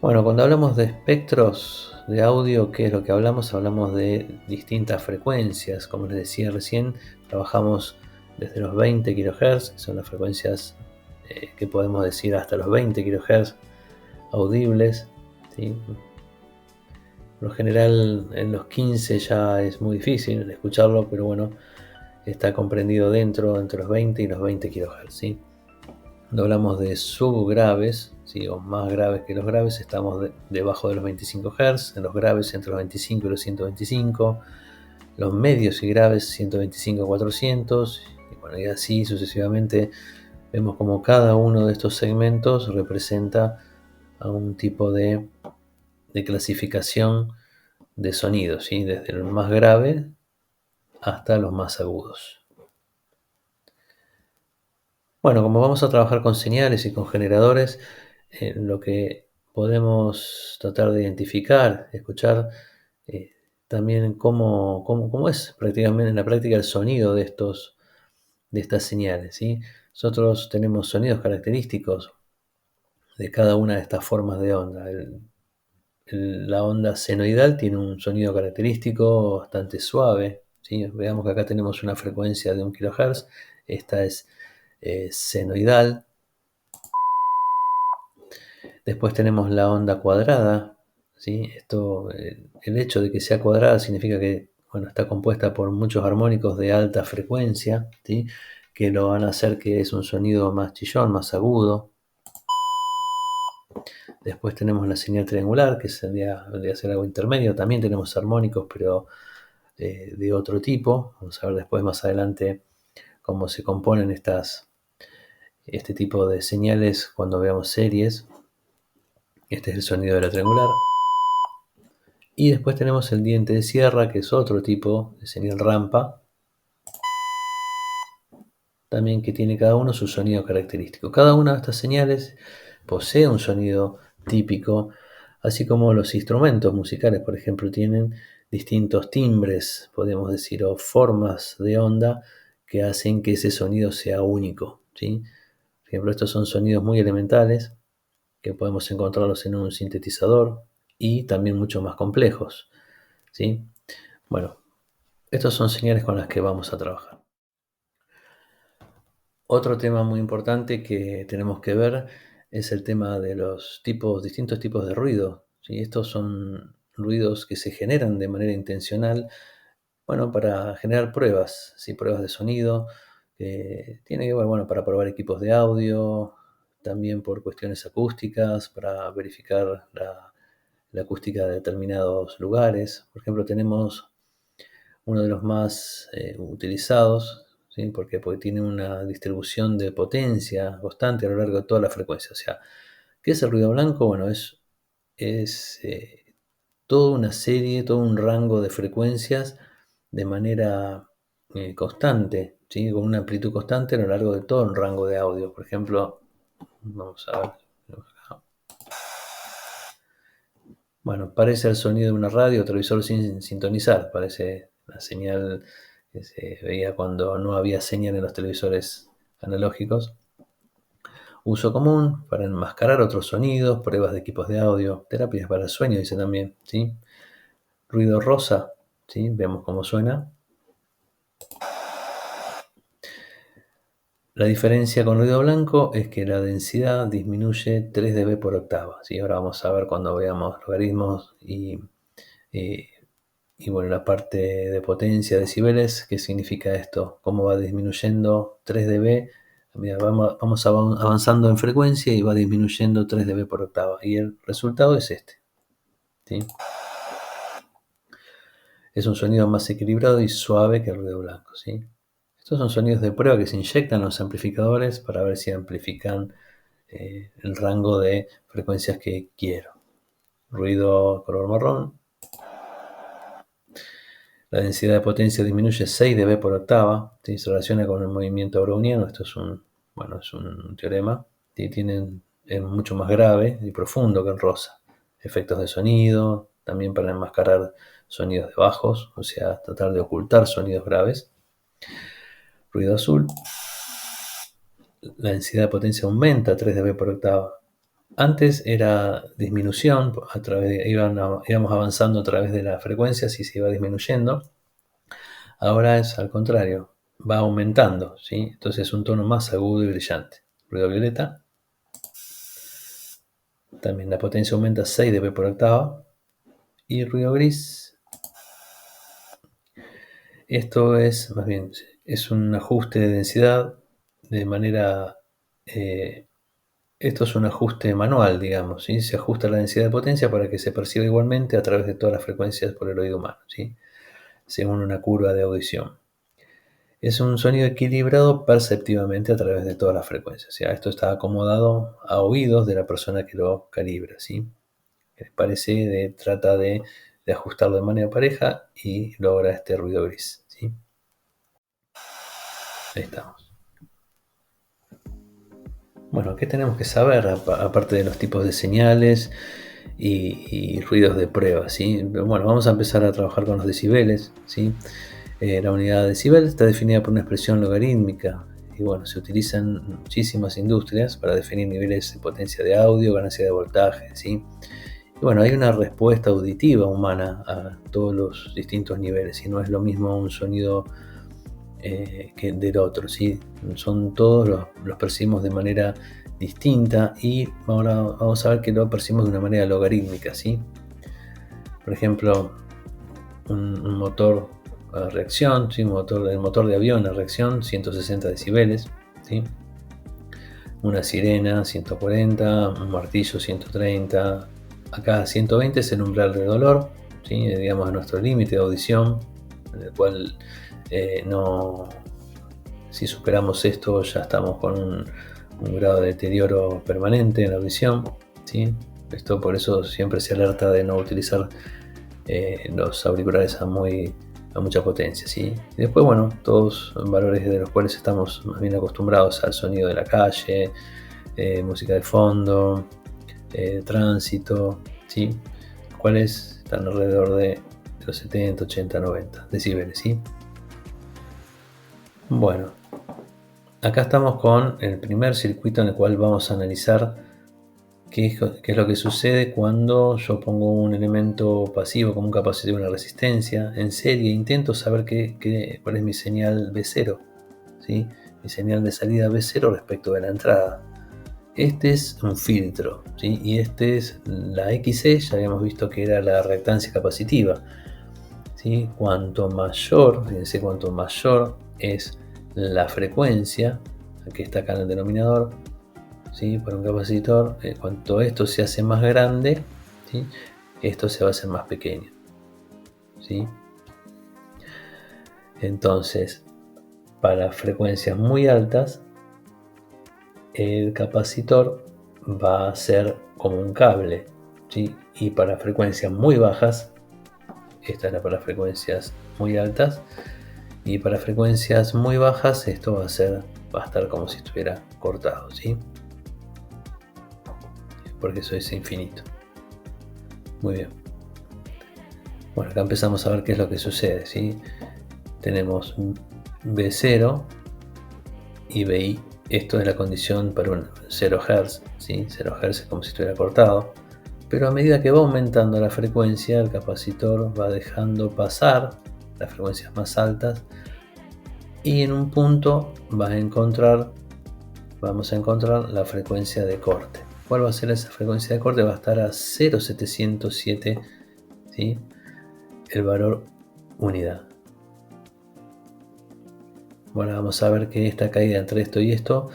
Bueno, cuando hablamos de espectros de audio, ¿qué es lo que hablamos? Hablamos de distintas frecuencias. Como les decía recién, trabajamos desde los 20 kHz, que son las frecuencias que podemos decir hasta los 20 kHz audibles, ¿sí? Por lo general en los 15 ya es muy difícil escucharlo, pero bueno, está comprendido dentro entre los 20 y los 20 kHz, ¿sí? Cuando hablamos de subgraves, ¿sí? O más graves que los graves, estamos debajo de los 25 Hz, en los graves entre los 25 y los 125, los medios y graves 125 a 400, y bueno, y así sucesivamente vemos como cada uno de estos segmentos representa a un tipo de clasificación de sonidos, ¿sí? Desde el más grave hasta los más agudos. Bueno, como vamos a trabajar con señales y con generadores, lo que podemos tratar de identificar, escuchar eh, también cómo es prácticamente en la práctica el sonido de estas señales, ¿sí? Nosotros tenemos sonidos característicos de cada una de estas formas de onda. La onda senoidal tiene un sonido característico bastante suave, ¿sí? Veamos que acá tenemos una frecuencia de 1 kHz, esta es senoidal. Después tenemos la onda cuadrada, ¿sí? El hecho de que sea cuadrada significa que bueno, está compuesta por muchos armónicos de alta frecuencia, ¿sí? Que lo van a hacer que es un sonido más chillón, más agudo. Después tenemos la señal triangular, que vendría a ser algo intermedio. También tenemos armónicos, pero de otro tipo. Vamos a ver después, más adelante, cómo se componen este tipo de señales cuando veamos series. Este es el sonido de la triangular. Y después tenemos el diente de sierra, que es otro tipo de señal rampa, también que tiene cada uno su sonido característico. Cada una de estas señales posee un sonido típico, así como los instrumentos musicales, por ejemplo, tienen distintos timbres, podemos decir, o formas de onda que hacen que ese sonido sea único, ¿sí? Por ejemplo, estos son sonidos muy elementales que podemos encontrarlos en un sintetizador y también mucho más complejos, ¿sí? Bueno, estas son señales con las que vamos a trabajar. Otro tema muy importante que tenemos que ver es el tema de los distintos tipos de ruido, ¿sí? Estos son ruidos que se generan de manera intencional, bueno, para generar pruebas, ¿sí? Pruebas de sonido, tiene que ver, bueno, para probar equipos de audio, también por cuestiones acústicas, para verificar la acústica de determinados lugares. Por ejemplo, tenemos uno de los más utilizados, ¿sí? Porque tiene una distribución de potencia constante a lo largo de toda la frecuencia. O sea, ¿qué es el ruido blanco? Bueno, es toda una serie, todo un rango de frecuencias de manera constante, ¿sí? Con una amplitud constante a lo largo de todo un rango de audio. Por ejemplo, vamos a ver. Bueno, parece el sonido de una radio o televisor sin sintonizar, parece la señal que se veía cuando no había señal en los televisores analógicos. Uso común para enmascarar otros sonidos, pruebas de equipos de audio, terapias para el sueño, dice también, ¿sí? Ruido rosa, ¿sí? Vemos cómo suena. La diferencia con ruido blanco es que la densidad disminuye 3 dB por octava, ¿sí? Ahora vamos a ver cuando veamos logaritmos eh, y bueno, la parte de potencia, decibeles, ¿qué significa esto? ¿Cómo va disminuyendo 3 dB? Mira, vamos avanzando en frecuencia y va disminuyendo 3 dB por octava. Y el resultado es este, ¿sí? Es un sonido más equilibrado y suave que el ruido blanco, ¿sí? Estos son sonidos de prueba que se inyectan en los amplificadores para ver si amplifican el rango de frecuencias que quiero. Ruido color marrón. La densidad de potencia disminuye 6 dB por octava, ¿sí? Se relaciona con el movimiento browniano. Esto es un teorema. Es mucho más grave y profundo que el rosa. Efectos de sonido, también para enmascarar sonidos de bajos, o sea, tratar de ocultar sonidos graves. Ruido azul. La densidad de potencia aumenta 3 dB por octava. Antes era disminución, íbamos avanzando a través de las frecuencias y se iba disminuyendo. Ahora es al contrario, va aumentando, ¿sí? Entonces es un tono más agudo y brillante. Ruido violeta. También la potencia aumenta 6 dB por octava. Y ruido gris. Esto es, más bien, es un ajuste de densidad de manera... esto es un ajuste manual, digamos, ¿sí? Se ajusta la densidad de potencia para que se perciba igualmente a través de todas las frecuencias por el oído humano, ¿sí? Según una curva de audición. Es un sonido equilibrado perceptivamente a través de todas las frecuencias. O sea, esto está acomodado a oídos de la persona que lo calibra, ¿sí? Les parece, trata de ajustarlo de manera pareja y logra este ruido gris, ¿sí? Ahí estamos. Bueno, ¿qué tenemos que saber aparte de los tipos de señales y ruidos de prueba, ¿sí? Bueno, vamos a empezar a trabajar con los decibeles, ¿sí? La unidad de decibel está definida por una expresión logarítmica y bueno, se utiliza en muchísimas industrias para definir niveles de potencia de audio, ganancia de voltaje, ¿sí? Y bueno, hay una respuesta auditiva humana a todos los distintos niveles y no es lo mismo un sonido que del otro, ¿sí? Son todos los percibimos de manera distinta y ahora vamos a ver que lo percibimos de una manera logarítmica, ¿sí? Por ejemplo, un motor a reacción, ¿sí? El motor de avión a reacción, 160 decibeles, ¿sí? Una sirena, 140, un martillo, 130, acá 120 es el umbral de dolor, ¿sí? Digamos nuestro límite de audición, en el cual si superamos esto ya estamos con un grado de deterioro permanente en la audición, ¿sí? Esto por eso siempre se alerta de no utilizar los auriculares a mucha potencia, ¿sí? Y después, bueno, todos valores de los cuales estamos más bien acostumbrados al sonido de la calle, música de fondo, tránsito, ¿sí? Los cuales están alrededor de los 70, 80, 90 decibeles, ¿sí? Bueno, acá estamos con el primer circuito en el cual vamos a analizar qué es lo que sucede cuando yo pongo un elemento pasivo como un capacitor, una resistencia en serie. Intento saber cuál es mi señal B0, ¿sí? Mi señal de salida B0 respecto de la entrada. Este es un filtro, ¿sí? Y este es la XC, ya habíamos visto que era la reactancia capacitiva, ¿sí? Cuanto mayor, fíjense, cuanto mayor es la frecuencia, que está acá en el denominador, ¿sí? Para un capacitor, cuanto esto se hace más grande, ¿sí? Esto se va a hacer más pequeño, ¿sí? Entonces, para frecuencias muy altas, el capacitor va a ser como un cable, ¿sí? Y para frecuencias muy bajas, esta era para frecuencias muy altas, y para frecuencias muy bajas esto va a estar como si estuviera cortado, ¿sí? Porque eso es infinito. Muy bien. Bueno, acá empezamos a ver qué es lo que sucede, ¿sí? Tenemos B0 y BI. Esto es la condición para un 0 Hz, ¿sí? 0 Hz es como si estuviera cortado. Pero a medida que va aumentando la frecuencia, el capacitor va dejando pasar las frecuencias más altas y en un punto vamos a encontrar la frecuencia de corte. ¿Cuál va a ser esa frecuencia de corte? Va a estar a 0,707, ¿sí? El valor unidad. Bueno, vamos a ver que esta caída entre esto y esto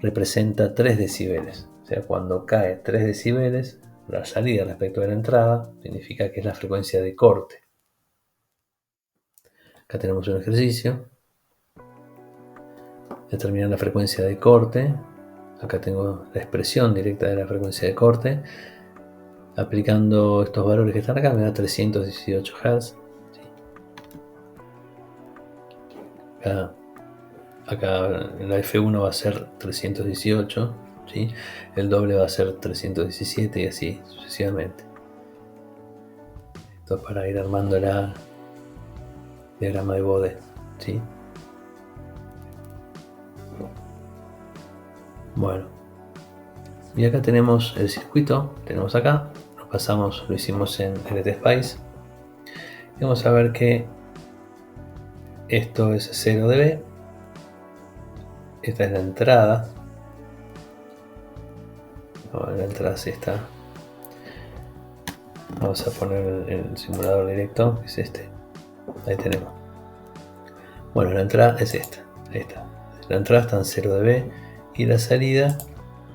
representa 3 decibeles. O sea, cuando cae 3 decibeles, la salida respecto de la entrada significa que es la frecuencia de corte. Acá tenemos un ejercicio. Determinar la frecuencia de corte. Acá tengo la expresión directa de la frecuencia de corte. Aplicando estos valores que están acá me da 318 Hz. ¿Sí? Acá la F1 va a ser 318, ¿sí? El doble va a ser 317 y así sucesivamente. Esto es para ir armando el diagrama de Bode, ¿sí? Bueno, Y acá tenemos el circuito, tenemos acá, lo pasamos, lo hicimos en LTSpice. Y vamos a ver que esto es 0 dB. Esta es la entrada. La entrada es esta. Vamos a poner el simulador directo, que es este. Ahí tenemos. Bueno, la entrada es esta. Ahí está. La entrada está en 0 dB y la salida,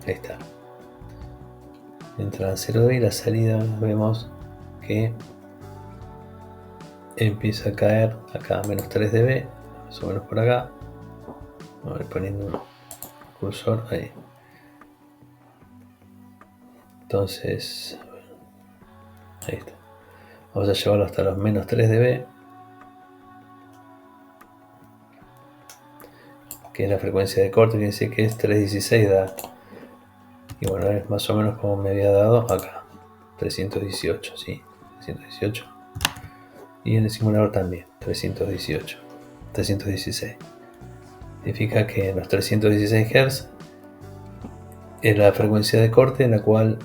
ahí está. Entrada en 0 dB y la salida vemos que empieza a caer acá a menos 3 dB, más o menos por acá. Vamos a ir poniendo un cursor ahí. Entonces, ahí está. Vamos a llevarlo hasta los menos 3 dB, que es la frecuencia de corte, quiere decir que es 316 da. Y bueno, es más o menos como me había dado acá, 318, sí, 318. Y en el simulador también, 318, 316. Significa que en los 316 Hz es la frecuencia de corte en la cual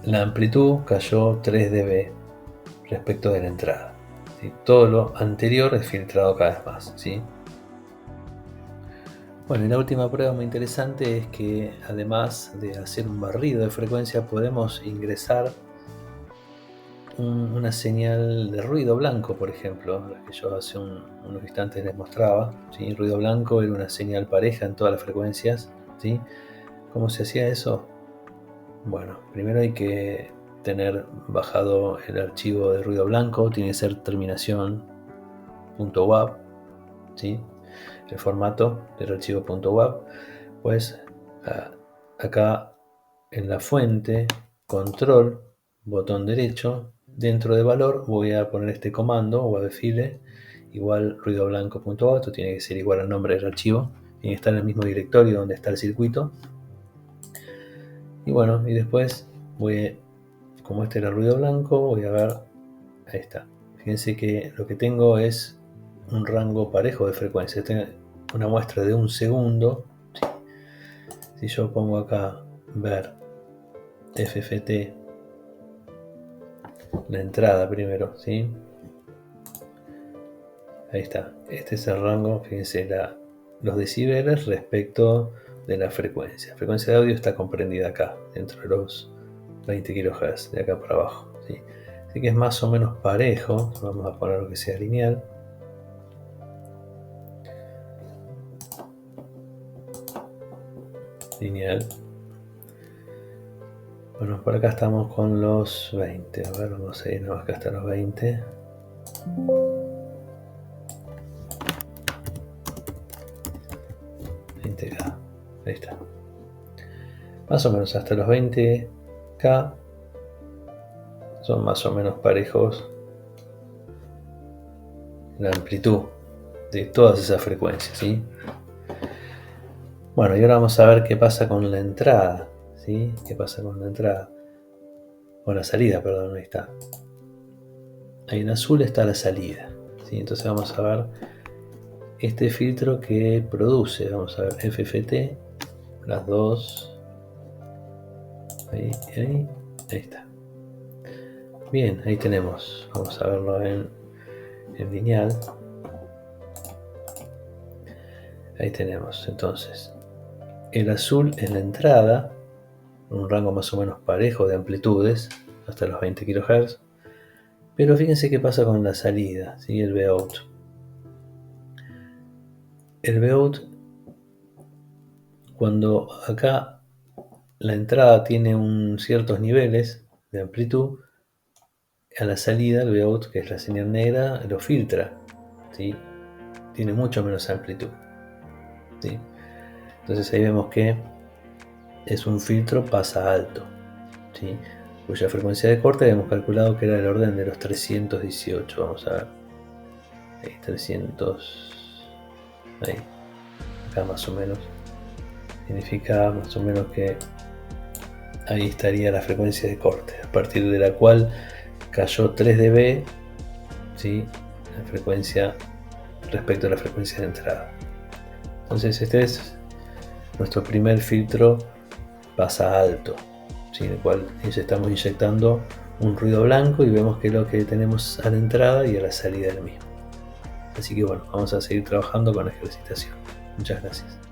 la amplitud cayó 3 dB respecto de la entrada, ¿sí? Todo lo anterior es filtrado cada vez más, ¿sí? Bueno, y la última prueba muy interesante es que además de hacer un barrido de frecuencia podemos ingresar una señal de ruido blanco, por ejemplo, la que yo hace unos instantes les mostraba, ¿sí? Ruido blanco era una señal pareja en todas las frecuencias, ¿sí? ¿Cómo se hacía eso? Bueno, primero hay que tener bajado el archivo de ruido blanco, tiene que ser terminación .wav, ¿sí? El formato del archivo .wav, pues acá en la fuente, control, botón derecho, dentro de valor voy a poner este comando wavefile igual ruido blanco.wav, esto tiene que ser igual al nombre del archivo, tiene que estar en el mismo directorio donde está el circuito. Y bueno, y después como este era ruido blanco, voy a ver, ahí está. Fíjense que lo que tengo es un rango parejo de frecuencia. Tengo una muestra de 1 segundo. ¿Sí? Si yo pongo acá ver FFT, la entrada primero, ¿sí? Ahí está. Este es el rango, fíjense, los decibeles respecto de la frecuencia. La frecuencia de audio está comprendida acá, dentro de los 20 kHz, de acá para abajo, ¿sí? Así que es más o menos parejo. Vamos a poner lo que sea lineal. Lineal. Bueno, por acá estamos con los 20. A ver, vamos a irnos acá hasta los 20. Ahí está. Más o menos hasta los 20K son más o menos parejos la amplitud de todas esas frecuencias, ¿sí? Bueno, y ahora vamos a ver qué pasa con la entrada, ¿sí? ¿Qué pasa con la entrada? Con la salida, perdón, ahí está. Ahí en azul está la salida, ¿sí? Entonces vamos a ver este filtro que produce, vamos a ver FFT, las dos, ahí está. Bien, ahí tenemos, vamos a verlo en lineal. Ahí tenemos, entonces, el azul es la entrada, un rango más o menos parejo de amplitudes, hasta los 20 kHz. Pero fíjense qué pasa con la salida, ¿sí? El Vout. El Vout, cuando acá la entrada tiene ciertos niveles de amplitud, a la salida el Vout, que es la señal negra, lo filtra, ¿sí? Tiene mucho menos amplitud, ¿sí? Entonces ahí vemos que es un filtro pasa alto, ¿sí? Cuya frecuencia de corte habíamos calculado que era del orden de los 318. Vamos a ver. Ahí, 300. Ahí. Acá más o menos. Significa más o menos que ahí estaría la frecuencia de corte, a partir de la cual cayó 3 dB, ¿sí? La frecuencia respecto a la frecuencia de entrada. Entonces este es nuestro primer filtro pasa alto, ¿sí? En el cual estamos inyectando un ruido blanco y vemos qué es lo que tenemos a la entrada y a la salida del mismo. Así que bueno, vamos a seguir trabajando con la ejercitación. Muchas gracias.